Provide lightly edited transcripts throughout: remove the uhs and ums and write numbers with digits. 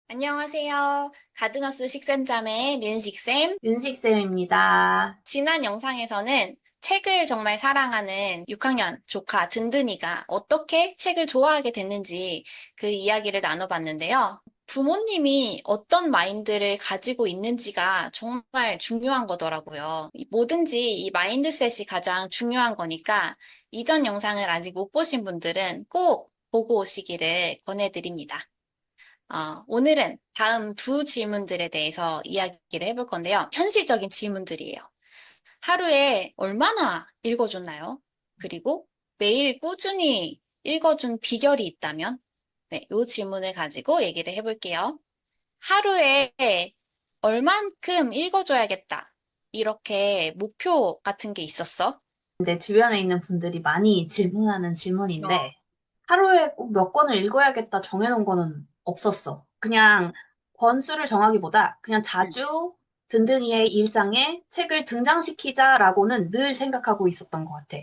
안녕하세요. 가드너스 식쌤자매 민식쌤. 윤식쌤입니다. 지난 영상에서는 책을 정말 사랑하는 6학년 조카 든든이가 어떻게 책을 좋아하게 됐는지 그 이야기를 나눠봤는데요. 부모님이 어떤 마인드를 가지고 있는지가 정말 중요한 거더라고요. 뭐든지 이 마인드셋이 가장 중요한 거니까 이전 영상을 아직 못 보신 분들은 꼭 보고 오시기를 권해드립니다. 오늘은 다음 두 질문들에 대해서 이야기를 해볼 건데요. 현실적인 질문들이에요. 하루에 얼마나 읽어줬나요? 그리고 매일 꾸준히 읽어준 비결이 있다면? 네, 이 질문을 가지고 얘기를 해볼게요. 하루에 얼만큼 읽어줘야겠다. 이렇게 목표 같은 게 있었어? 근데 주변에 있는 분들이 많이 질문하는 어. 질문인데, 하루에 꼭 몇 권을 읽어야겠다 정해놓은 거는 없었어. 그냥 권수를 정하기보다 그냥 응. 자주 든든이의 일상에 책을 등장시키자라고는 늘 생각하고 있었던 것 같아.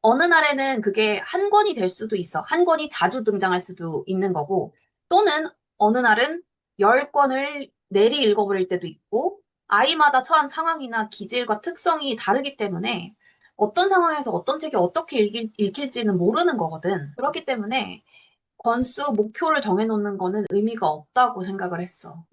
어느 날에는 그게 한 권이 될 수도 있어. 한 권이 자주 등장할 수도 있는 거고, 또는 어느 날은 열 권을 내리 읽어버릴 때도 있고, 아이마다 처한 상황이나 기질과 특성이 다르기 때문에 어떤 상황에서 어떤 책이 어떻게 읽힐지는 모르는 거거든. 그렇기 때문에 권수, 목표를 정해놓는 거는 의미가 없다고 생각을 했어.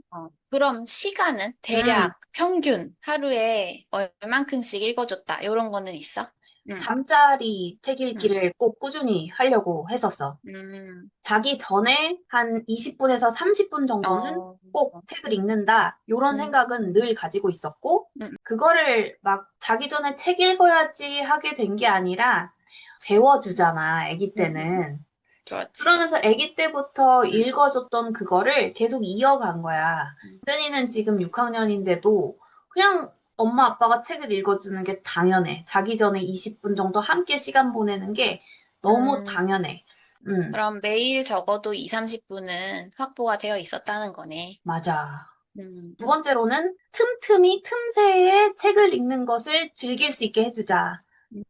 그럼 시간은 음, 대략 평균 하루에 얼만큼씩 읽어줬다. 이런 거는 있어? 응. 잠자리 책 응. 읽기를 꼭 꾸준히 하려고 했었어. 음. 자기 전에 한 20분에서 30분 정도는 어. 꼭 책을 읽는다. 이런 생각은 음. 늘 가지고 있었고, 음. 그거를 막 자기 전에 책 읽어야지 하게 된 게 아니라 재워주잖아, 아기 음. 때는. 그렇지. 그러면서 아기 때부터 음. 읽어줬던 그거를 계속 이어간 거야. 음. 뜬이는 지금 6학년인데도 그냥 엄마 아빠가 책을 읽어주는 게 당연해. 자기 전에 20분 정도 함께 시간 보내는 게 너무 음. 당연해. 그럼 매일 적어도 2, 30분은 확보가 되어 있었다는 거네. 맞아. 음. 두 번째로는 틈틈이 틈새에 책을 읽는 것을 즐길 수 있게 해주자.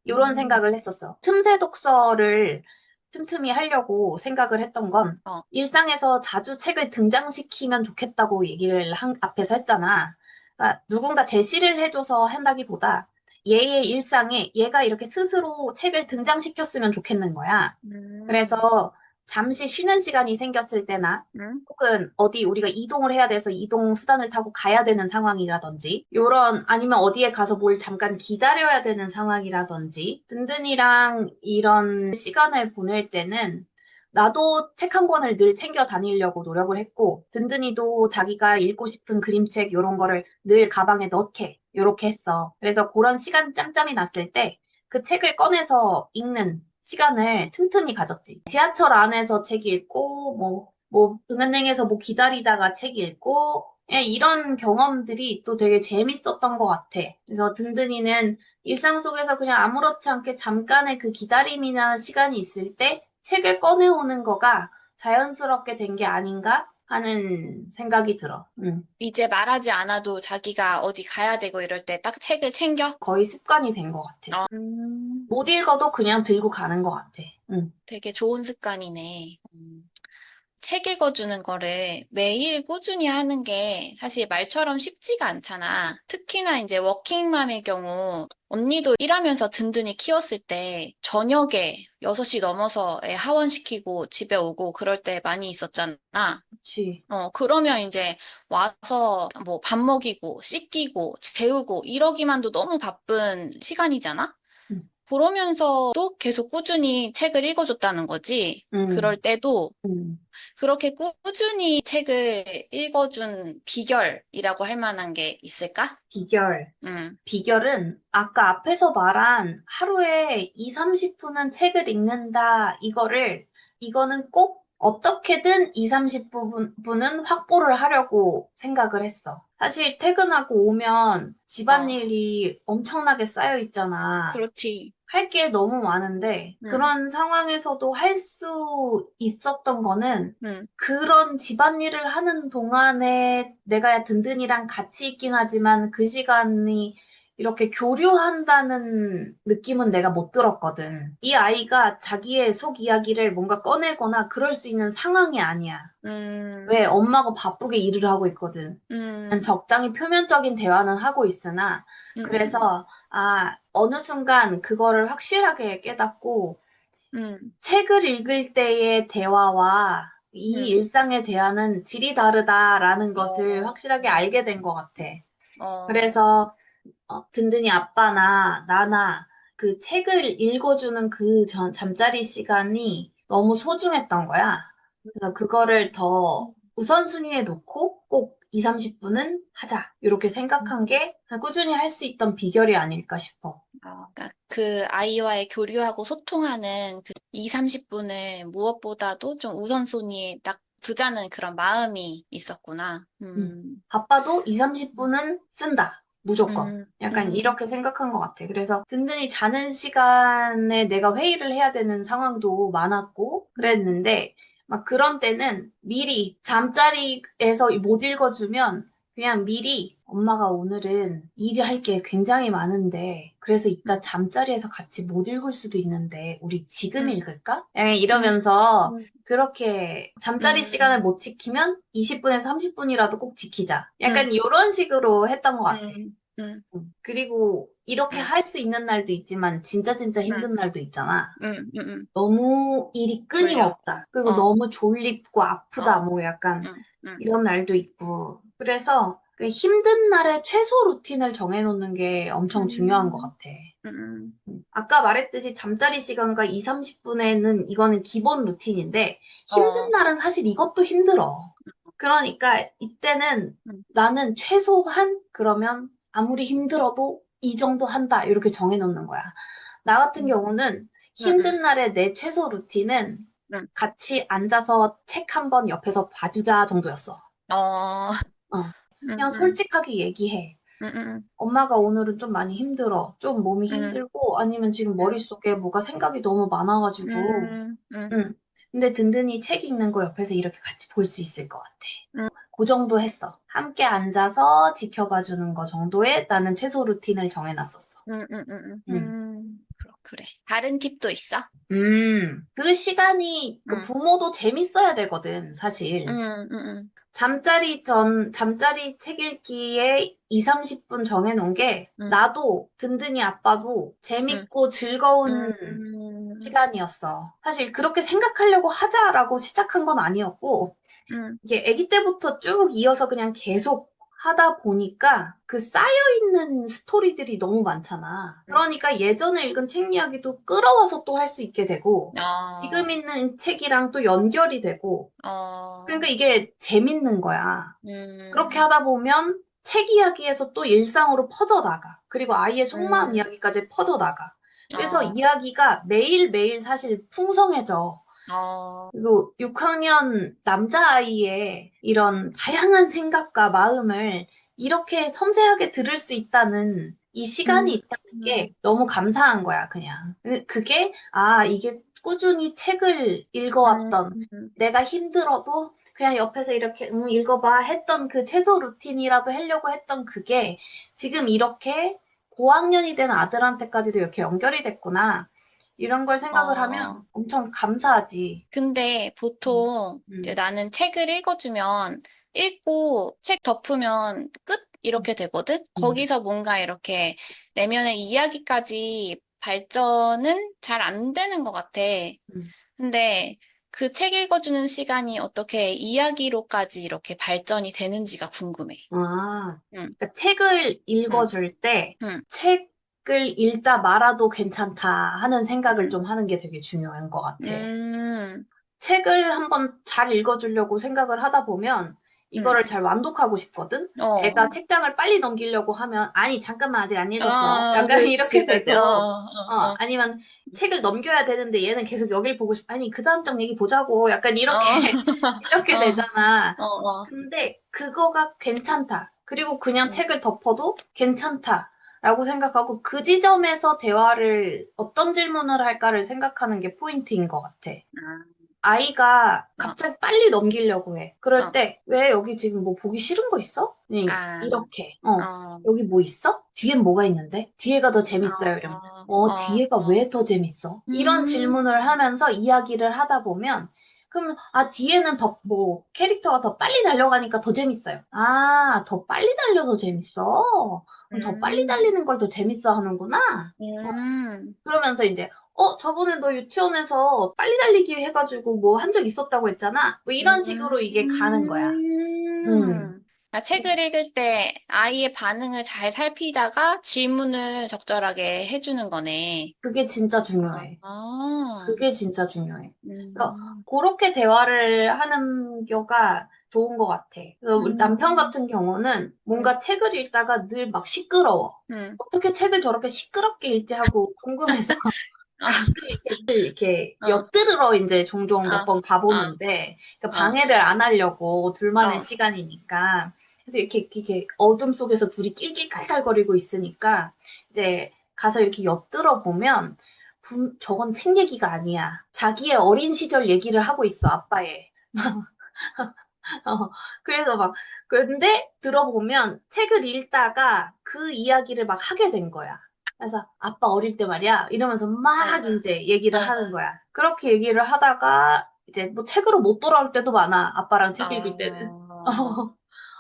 이런 음. 생각을 했었어. 틈새 독서를 틈틈이 하려고 생각을 했던 건 어. 일상에서 자주 책을 등장시키면 좋겠다고 얘기를 앞에서 했잖아. 그러니까 누군가 제시를 해줘서 한다기보다 얘의 일상에 얘가 이렇게 스스로 책을 등장시켰으면 좋겠는 거야. 음. 그래서 잠시 쉬는 시간이 생겼을 때나 음. 혹은 어디 우리가 이동을 해야 돼서 이동 수단을 타고 가야 되는 상황이라든지, 요런, 아니면 어디에 가서 뭘 잠깐 기다려야 되는 상황이라든지, 든든이랑 이런 시간을 보낼 때는 나도 책 한 권을 늘 챙겨 다니려고 노력을 했고, 든든이도 자기가 읽고 싶은 그림책 요런 거를 늘 가방에 넣게, 요렇게 했어. 그래서 그런 시간 짬짬이 났을 때 그 책을 꺼내서 읽는 시간을 틈틈이 가졌지. 지하철 안에서 책 읽고, 은행에서 뭐 기다리다가 책 읽고, 예, 이런 경험들이 또 되게 재밌었던 것 같아. 그래서 든든이는 일상 속에서 그냥 아무렇지 않게 잠깐의 그 기다림이나 시간이 있을 때 책을 꺼내오는 거가 자연스럽게 된 게 아닌가 하는 생각이 들어. 이제 말하지 않아도 자기가 어디 가야 되고 이럴 때 딱 책을 챙겨? 거의 습관이 된 것 같아. 못 읽어도 그냥 들고 가는 것 같아. 응. 되게 좋은 습관이네. 책 읽어주는 거를 매일 꾸준히 하는 게 사실 말처럼 쉽지가 않잖아. 특히나 이제 워킹맘일 경우 언니도 일하면서 든든히 키웠을 때 저녁에 6시 넘어서 애 하원시키고 집에 오고 그럴 때 많이 있었잖아. 그치. 그러면 이제 와서 뭐 밥 먹이고 씻기고 재우고 이러기만도 너무 바쁜 시간이잖아. 응. 그러면서도 계속 꾸준히 책을 읽어줬다는 거지. 그럴 응. 때도 응. 그렇게 꾸준히 책을 읽어준 비결이라고 할 만한 게 있을까? 비결. 응. 비결은 아까 앞에서 말한 하루에 2, 30분은 책을 읽는다. 이거는 꼭 어떻게든 2, 30분은 확보를 하려고 생각을 했어. 사실 퇴근하고 오면 어, 집안일이 엄청나게 쌓여 있잖아. 그렇지. 할 게 너무 많은데 응, 그런 상황에서도 할 수 있었던 거는 응, 그런 집안일을 하는 동안에 내가 든든이랑 같이 있긴 하지만 그 시간이 이렇게 교류한다는 느낌은 내가 못 들었거든. 이 아이가 자기의 속 이야기를 뭔가 꺼내거나 그럴 수 있는 상황이 아니야. 음, 왜? 엄마가 바쁘게 일을 하고 있거든. 음, 적당히 표면적인 대화는 하고 있으나, 음, 그래서, 어느 순간 그거를 확실하게 깨닫고, 음, 책을 읽을 때의 대화와 이 음, 일상의 대화는 질이 다르다라는 것을 어, 확실하게 알게 된 것 같아. 어, 그래서 든든히 아빠나 나나 그 책을 읽어주는 그 잠자리 시간이 너무 소중했던 거야. 그래서 그거를 더 우선순위에 놓고 꼭 2, 30분은 하자. 이렇게 생각한 게 꾸준히 할 수 있던 비결이 아닐까 싶어. 그러니까 그 아이와의 교류하고 소통하는 그 2, 30분을 무엇보다도 좀 우선순위에 딱 두자는 그런 마음이 있었구나. 바빠도 2, 30분은 쓴다. 무조건. 음, 약간 음, 이렇게 생각한 것 같아. 그래서 든든히 자는 시간에 내가 회의를 해야 되는 상황도 많았고 그랬는데 막 그런 때는 미리 잠자리에서 못 읽어주면 그냥 미리 엄마가 오늘은 일을 할 게 굉장히 많은데 그래서 이따 음, 잠자리에서 같이 못 읽을 수도 있는데 우리 지금 음, 읽을까? 약간 음, 이러면서 음, 그렇게 잠자리 시간을 음, 못 지키면 20분에서 30분이라도 꼭 지키자. 약간 음, 이런 식으로 했던 것 같아. 음, 그리고 이렇게 음, 할 수 있는 날도 있지만 진짜 음, 힘든 날도 있잖아. 음. 너무 일이 졸려. 끊임없다. 그리고 어, 너무 졸립고 아프다. 어, 뭐 약간 음, 음, 이런 날도 있고. 그래서 그 힘든 날에 최소 루틴을 정해놓는 게 엄청 중요한 것 음, 같아. 음, 아까 말했듯이 잠자리 시간과 2, 30분에는 이거는 기본 루틴인데 힘든 어, 날은 사실 이것도 힘들어. 그러니까 이때는 음, 나는 최소한 그러면 아무리 힘들어도 이 정도 한다. 이렇게 정해놓는 거야. 나 같은 음, 경우는 음, 힘든 날에 내 최소 루틴은 음, 같이 앉아서 책 한 번 옆에서 봐주자 정도였어. 어, 어. 그냥 음, 솔직하게 얘기해. 음, 엄마가 오늘은 좀 많이 힘들어. 좀 몸이 음, 힘들고 아니면 지금 음, 머릿속에 뭐가 생각이 너무 많아가지고. 음, 응. 근데 든든히 책 읽는 거 옆에서 이렇게 같이 볼 수 있을 것 같아. 음, 그 정도 했어. 함께 앉아서 지켜봐 주는 거 정도에 나는 최소 루틴을 정해놨었어. 응. 그래. 다른 팁도 있어? 그 시간이 그 음, 부모도 재밌어야 되거든, 사실. 음, 음, 잠자리 책 읽기에 2, 30분 정해놓은 게 음, 나도 든든히 아빠도 음, 재밌고 즐거운 시간이었어. 사실 그렇게 생각하려고 하자라고 시작한 건 아니었고, 음, 이게 아기 때부터 쭉 이어서 그냥 계속 하다 보니까 그 쌓여있는 스토리들이 너무 많잖아. 음, 그러니까 예전에 읽은 책 이야기도 끌어와서 또 할 수 있게 되고, 지금 어, 있는 책이랑 또 연결이 되고, 어, 그러니까 이게 재밌는 거야. 그렇게 음, 하다 보면 책 이야기에서 또 일상으로 퍼져나가. 그리고 아이의 속마음 음, 이야기까지 퍼져나가. 그래서 어, 이야기가 매일매일 사실 풍성해져. 어, 그리고 6학년 남자아이의 이런 다양한 생각과 마음을 이렇게 섬세하게 들을 수 있다는 이 시간이 음, 있다는 게 음, 너무 감사한 거야, 그냥. 그게, 이게 꾸준히 책을 음, 읽어왔던 음, 내가 힘들어도 그냥 옆에서 이렇게 읽어봐 했던 그 최소 루틴이라도 하려고 했던 그게 지금 이렇게 고학년이 된 아들한테까지도 이렇게 연결이 됐구나. 이런 걸 생각을 하면 어. 엄청 감사하지. 근데 음, 보통 이제 음, 나는 책을 읽어주면 읽고 책 덮으면 끝? 이렇게 되거든? 음, 거기서 뭔가 이렇게 내면의 이야기까지 발전은 잘 안 되는 것 같아. 음. 근데 그 책 읽어주는 시간이 어떻게 이야기로까지 이렇게 발전이 되는지가 궁금해. 응, 그러니까 책을 응, 읽어줄 때 응, 책을 읽다 말아도 괜찮다 하는 생각을 좀 하는 게 되게 중요한 것 같아. 음, 책을 한번 잘 읽어주려고 생각을 하다 보면 응, 이거를 잘 완독하고 싶거든? 어, 애가 책장을 빨리 넘기려고 하면, 아니, 잠깐만, 아직 안 읽었어. 약간 그렇지, 이렇게 그렇지, 되고, 아니면 책을 넘겨야 되는데 얘는 계속 여길 보고 싶어. 아니, 그 다음 장 얘기 보자고. 약간 어, 이렇게, 이렇게 어, 되잖아. 어, 어, 근데 그거가 괜찮다. 그리고 그냥 응. 책을 덮어도 괜찮다. 라고 생각하고 그 지점에서 대화를 어떤 질문을 할까를 생각하는 게 포인트인 것 같아. 아이가 갑자기 빨리 넘기려고 해. 그럴 어, 때, 왜 여기 지금 뭐 보기 싫은 거 있어? 아, 이렇게. 어, 여기 뭐 있어? 뒤엔 뭐가 있는데? 뒤에가 더 재밌어요. 이러면. 뒤에가 왜 더 재밌어? 이런 질문을 음, 하면서 이야기를 하다 보면, 그러면, 뒤에는 더, 뭐, 캐릭터가 더 빨리 달려가니까 더 재밌어요. 더 빨리 달려서 재밌어? 그럼 더 빨리 음, 달리는 걸 더 재밌어 하는구나? 음, 그러면서 이제, 저번에 너 유치원에서 빨리 달리기 해가지고 뭐 한 적 있었다고 했잖아? 뭐 이런 식으로 이게 가는 거야. 음. 책을 읽을 때 아이의 반응을 잘 살피다가 질문을 적절하게 해주는 거네. 그게 진짜 아, 중요해. 아, 그게 진짜 중요해. 그래서 음, 그렇게 대화를 하는 거가 좋은 것 같아. 그래서 우리 남편 음, 같은 경우는 음, 뭔가 책을 읽다가 늘 막 시끄러워. 음, 어떻게 책을 저렇게 시끄럽게 읽지 하고 궁금해서 아, 이렇게 어, 엿들으러 이제 종종 몇 아, 번 아, 가보는데, 그러니까 아, 방해를 안 하려고 둘만의 어, 시간이니까. 그래서 이렇게 어둠 속에서 둘이 낄낄깔깔거리고 있으니까, 이제 가서 이렇게 엿들어 보면, 저건 책 얘기가 아니야. 자기의 어린 시절 얘기를 하고 있어, 아빠의. 어, 그래서 막, 근데 들어보면 책을 읽다가 그 이야기를 막 하게 된 거야. 그래서 아빠 어릴 때 말이야. 이러면서 막 어, 이제 얘기를 어, 하는 거야. 그렇게 얘기를 하다가 이제 뭐 책으로 못 돌아올 때도 많아. 아빠랑 책 읽을 때는.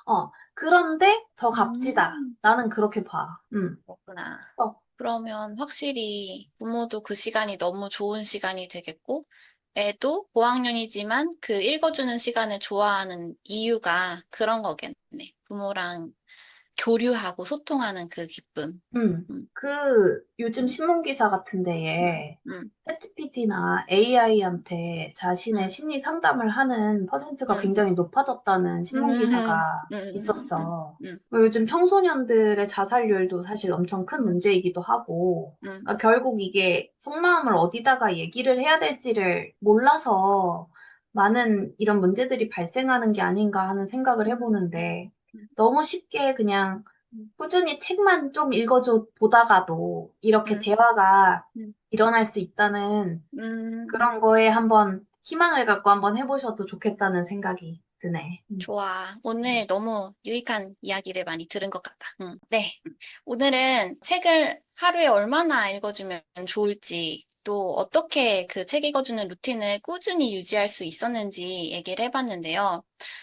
어, 그런데 더 값지다. 음. 나는 그렇게 봐. 그렇구나. 어, 그러면 확실히 부모도 그 시간이 너무 좋은 시간이 되겠고, 애도 고학년이지만 그 읽어주는 시간을 좋아하는 이유가 그런 거겠네. 부모랑 교류하고 소통하는 그 기쁨. 음, 요즘 신문기사 같은 음, 데에 음, 챗GPT나 AI한테 자신의 음, 심리 상담을 하는 퍼센트가 음, 굉장히 높아졌다는 음, 신문기사가 음, 있었어. 음, 요즘 청소년들의 자살률도 사실 엄청 큰 음, 문제이기도 하고, 음, 그러니까 결국 이게 속마음을 어디다가 얘기를 해야 될지를 몰라서 많은 이런 문제들이 발생하는 게 아닌가 하는 생각을 해보는데, 음, 너무 쉽게 그냥 음, 꾸준히 책만 좀 읽어줘 보다가도 이렇게 음, 대화가 음, 일어날 수 있다는 음. 그런 거에 한번 희망을 갖고 한번 해보셔도 좋겠다는 생각이 드네. 좋아. 오늘 너무 유익한 이야기를 많이 들은 것 같다. 네. 오늘은 책을 하루에 얼마나 읽어주면 좋을지, 또 어떻게 그 책 읽어주는 루틴을 꾸준히 유지할 수 있었는지 얘기를 해봤는데요.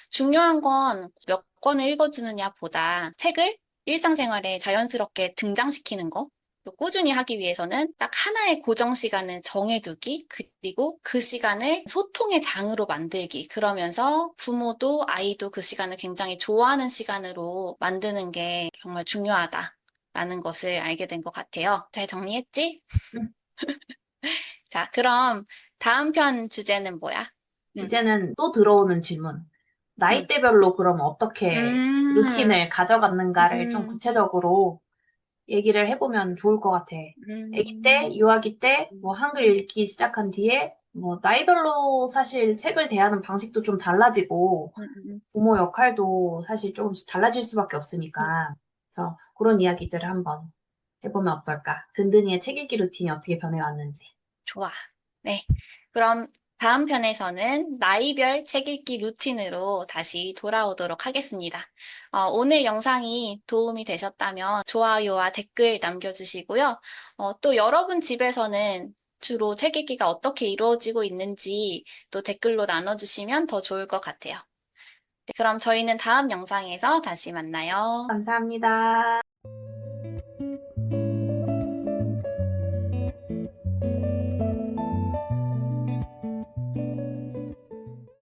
중요한 건 몇 권을 읽어주느냐 보다 책을 일상생활에 자연스럽게 등장시키는 거, 또 꾸준히 하기 위해서는 딱 하나의 고정 시간을 정해두기, 그리고 그 시간을 소통의 장으로 만들기, 그러면서 부모도 아이도 그 시간을 굉장히 좋아하는 시간으로 만드는 게 정말 중요하다라는 것을 알게 된 것 같아요. 잘 정리했지? 음, 자, 그럼 다음 편 주제는 뭐야? 응, 이제는 또 들어오는 질문. 응. 나이대별로 그럼 어떻게 음, 루틴을 가져갔는가를 좀 음, 구체적으로 얘기를 해보면 좋을 것 같아. 아기 때, 음, 유아기 때, 뭐 음, 한글 읽기 시작한 뒤에, 뭐 나이별로 사실 책을 대하는 방식도 좀 달라지고, 음, 부모 역할도 사실 조금씩 달라질 수밖에 음. 없으니까. 그래서 그런 이야기들을 한번 해보면 어떨까? 든든이의 책 읽기 루틴이 어떻게 변해왔는지. 좋아. 네. 그럼 다음 편에서는 나이별 책 읽기 루틴으로 다시 돌아오도록 하겠습니다. 오늘 영상이 도움이 되셨다면 좋아요와 댓글 남겨주시고요. 또 여러분 집에서는 주로 책 읽기가 어떻게 이루어지고 있는지 또 댓글로 나눠주시면 더 좋을 것 같아요. 네, 그럼 저희는 다음 영상에서 다시 만나요. 감사합니다.